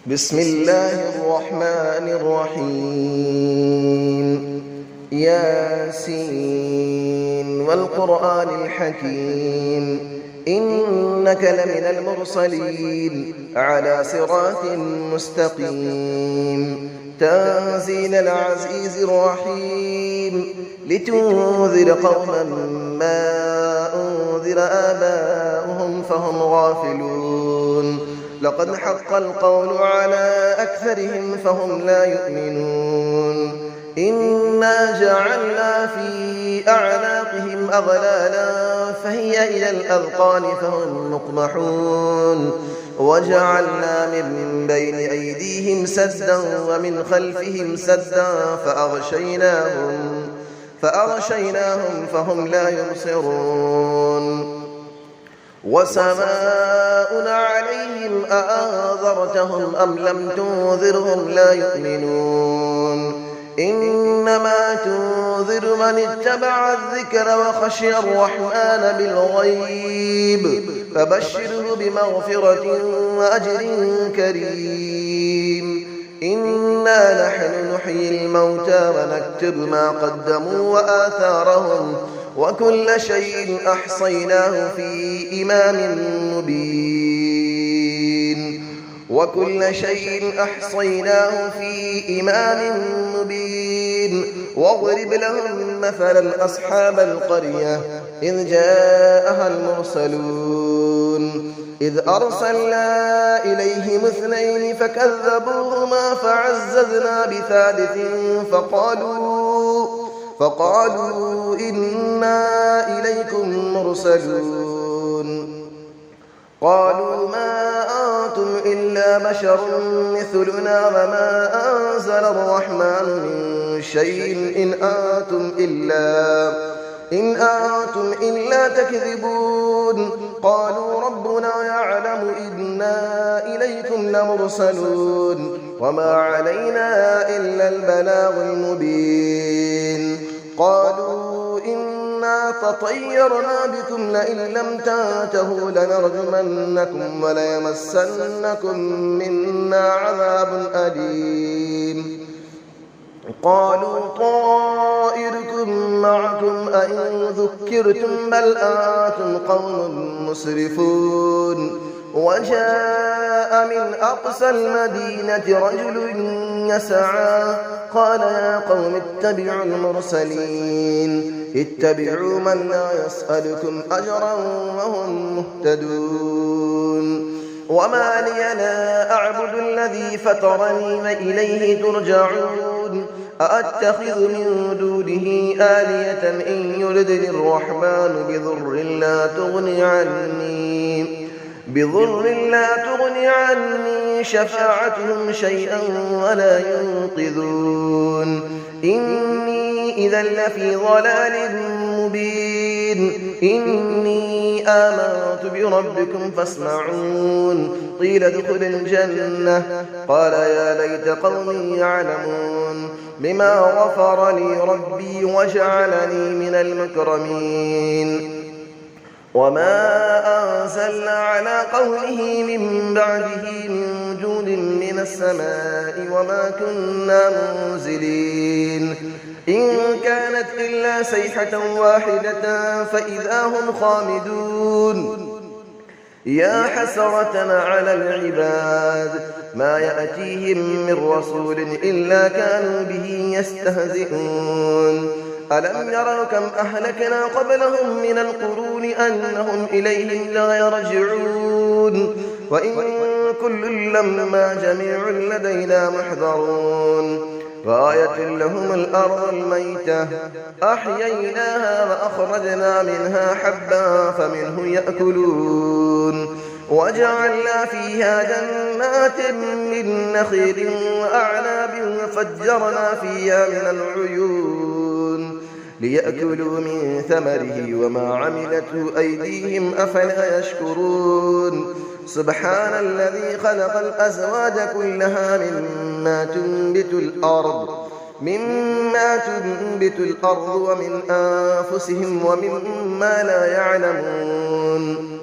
بسم الله الرحمن الرحيم ياسين والقرآن الحكيم إنك لمن المرسلين على صراط مستقيم تنزيل العزيز الرحيم لتنذر قوما ما أنذر آباؤهم فهم غافلون لقد حق القول على أكثرهم فهم لا يؤمنون إنا جعلنا في أعناقهم أغلالا فهي إلى الأذقان فهم مقمحون وجعلنا من بين أيديهم سدا ومن خلفهم سدا فأغشيناهم فهم لا يبصرون وسماء عليهم أأنذرتهم أم لم تنذرهم لا يؤمنون إنما تنذر من اتبع الذكر وخشي الرحمن بالغيب فبشره بمغفرة وأجر كريم إنا نحن نحيي الموتى ونكتب ما قدموا وآثارهم وكل شيء أحصيناه في إمام مبين واضرب لهم مثلا أصحاب القرية إذ جاءها المرسلون إذ أرسلنا إليهم 2 فكذبوهما فعززنا بثالث فقالوا إنا إليكم مرسلون قالوا ما أنتم إلا بشر مثلنا وما أنزل الرحمن من شيء إن أنتم إلا تكذبون قالوا ربنا يعلم إنا إليكم لمرسلون وما علينا إلا البلاغ المبين قالوا إنا تطيرنا بكم لئن لم تنتهوا لنرجمنكم وليمسنكم منا عذاب أليم قالوا طائركم معكم أئن ذكرتم بل أنتم قوم مسرفون وجاء من أقصى المدينة رجل يسعى قال يا قوم اتبعوا المرسلين اتبعوا من لا يسألكم أجرا وهم مهتدون وما لي لا أعبد الذي فطرني وإليه ترجعون أأتخذ من دونه آلية إن يردني الرحمن بضر لا تغني عني شفاعتهم شيئا ولا ينقذون إني إذا لفي ضلال مبين إني آمنت بربكم فاسمعون قيل ادخل الجنة قال يا ليت قومي يعلمون بما غفر لي ربي وجعلني من المكرمين وما أنزلنا على قوله من بعده من جود من السماء وما كنا منزلين إن كانت إلا صيحة واحدة فإذا هم خامدون يا حسرة على العباد ما يأتيهم من رسول إلا كانوا به يستهزئون ألم يروا كم أهلكنا قبلهم من القرون أنهم إليهم لا يرجعون وإن كل لما جميع لدينا محضرون وآية لهم الأرض الميتة أحييناها وأخرجنا منها حبا فمنه يأكلون وجعلنا فيها جنات من نخيل وأعناب وفجرنا فيها من العيون ليأكلوا من ثمره وما عملته أيديهم أفلا يشكرون سبحان الذي خلق الأزواج كلها مما تنبت الأرض ومن أنفسهم ومما لا يعلمون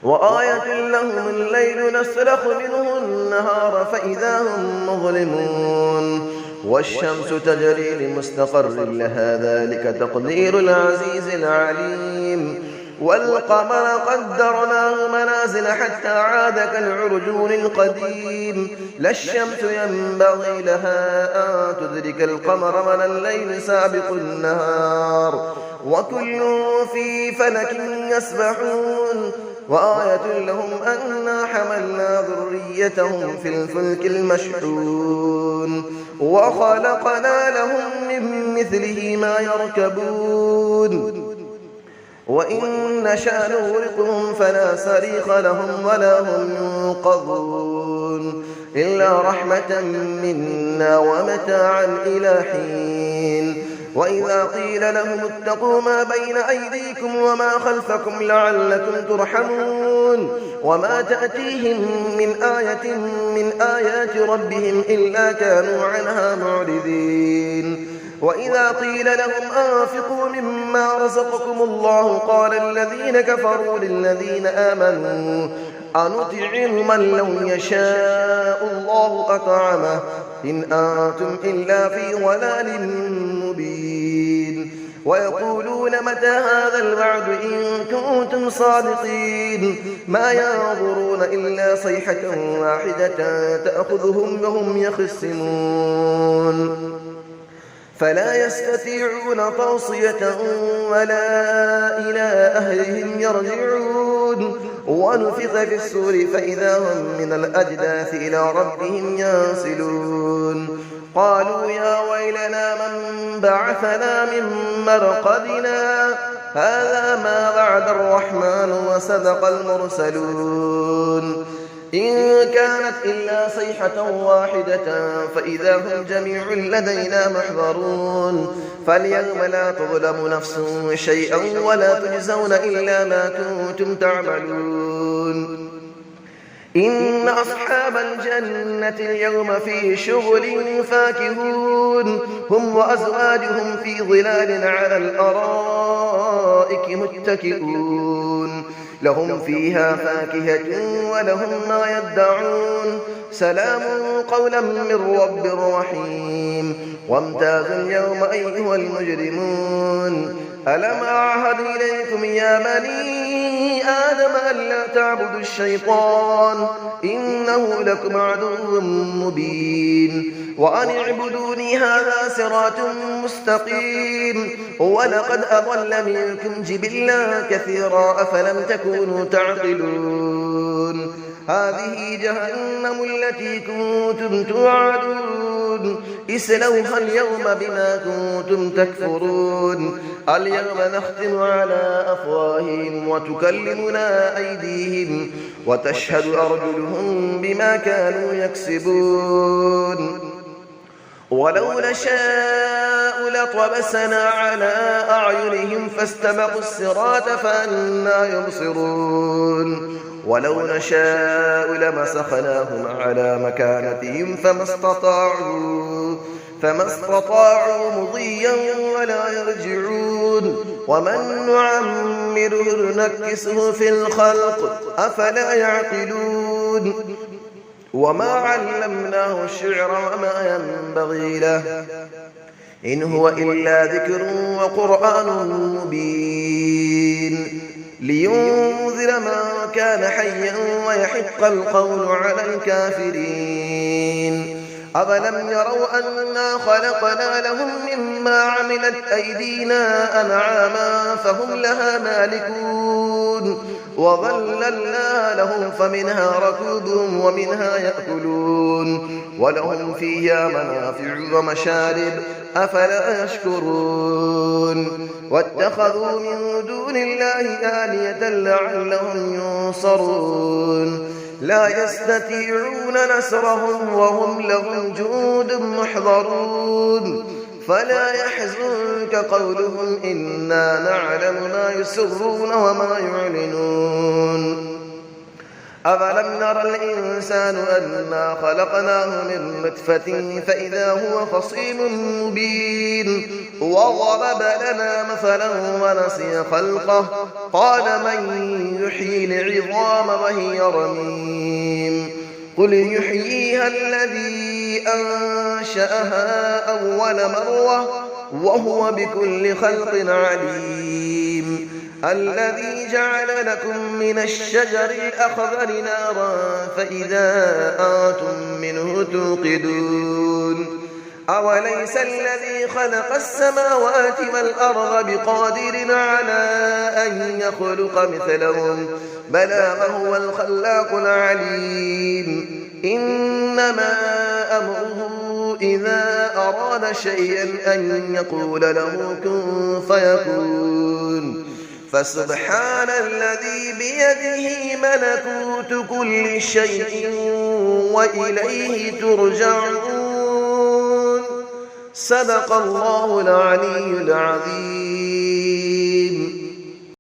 وآية لهم الليل نسلخ منه النهار فإذا هم مظلمون والشمس تجري لمستقر لها ذلك تقدير العزيز العليم والقمر قدرناه منازل حتى عاد كالعرجون القديم لا الشمس ينبغي لها أن تدرك القمر ولا الليل سابق النهار وكل في فلك يسبحون وآية لهم أنا حملنا ذريتهم في الفلك المشحون وخلقنا لهم من مثله ما يركبون وإن نشأ نغرقهم فلا صريخ لهم ولا هم ينقذون إلا رحمة منا ومتاعا إلى حين وإذا قيل لهم اتقوا ما بين أيديكم وما خلفكم لعلكم ترحمون وما تأتيهم من آية من آيات ربهم إلا كانوا عنها معرضين وإذا قيل لهم أنفقوا مما رزقكم الله قال الذين كفروا للذين آمنوا أنطعم من لو يشاء الله أطعمه إن أنتم إلا في ضلال مبين ويقولون متى هذا الوعد إن كنتم صادقين ما ينظرون إلا صيحة واحدة تأخذهم وهم يخصمون فلا يستطيعون توصية ولا إلى أهلهم يرجعون ونفخ في السور فإذا هم من الأجداث إلى ربهم ينسلون قالوا يا ويلنا من بعثنا من مرقدنا هذا ما وعد الرحمن وصدق المرسلون إن كانت إلا صيحة واحدة فإذا هم جميع لدينا محضرون فاليوم لا تظلم نفس شيئا ولا تجزون إلا ما كنتم تعملون إن أصحاب الجنة اليوم في شغل فاكهون هم وأزواجهم في ظلال على الأرائك متكئون لهم فيها فاكهة ولهم ما يدعون سلام قولا من رب رحيم وامتازوا اليوم أيها المجرمون ألم أعهد إليكم يا بني آدم ألا تعبدوا الشيطان إنه لكم عدو مبين وأن اعبدوني هذا صراط مستقيم ولقد أضل منكم جبلا كثيرا أفلم تكونوا تعقلون هذه جهنم التي كنتم توعدون اسلوها اليوم بما كنتم تكفرون اليوم نختم على أفواههم وتكلمنا أيديهم وتشهد أرجلهم بما كانوا يكسبون ولو نشاء لطمسنا على أعينهم فاستبقوا الصراط فأنى يبصرون ولو نشاء لمسخناهم على مكانتهم فما استطاعوا مضيا ولا يرجعون ومن نعمره نكسه في الخلق أفلا يعقلون وما علمناه الشعر وما ينبغي له إن هو إلا ذكر وقرآن مبين لينذر من كان حيا ويحق القول على الكافرين أفلم يروا أنا خلقنا لهم مما عملت أيدينا أنعاما فهم لها مالكون وظللنا لهم فمنها ركوبهم ومنها يأكلون ولهم فيها منافع ومشارب أفلا يشكرون واتخذوا من دون الله آلية لعلهم ينصرون لا يستطيعون نصرهم وهم لهم جند محضرون فلا يحزنك قولهم إنا نعلم ما يسرون وما يعلنون أفلم نرى الإنسان أنا خلقناه من نطفة فإذا هو خصيم مبين وضرب لنا مثلا ونسي خلقه قال من يحيي العظام وهي رميم قل يحييها الذي أنشأها أول مرة وهو بكل خلق عليم الذي جعل لكم من الشجر الأخضر نارا فإذا أنتم منه توقدون أوليس الذي خلق السماوات والأرض بقادر على أن يخلق مثلهم بلى وهو الخلاق العليم إنما أمره إذا أراد شيئا أن يقول له كن فيكون فسبحان الذي بيده ملكوت كل شيء وإليه ترجعون صدق الله العلي العظيم.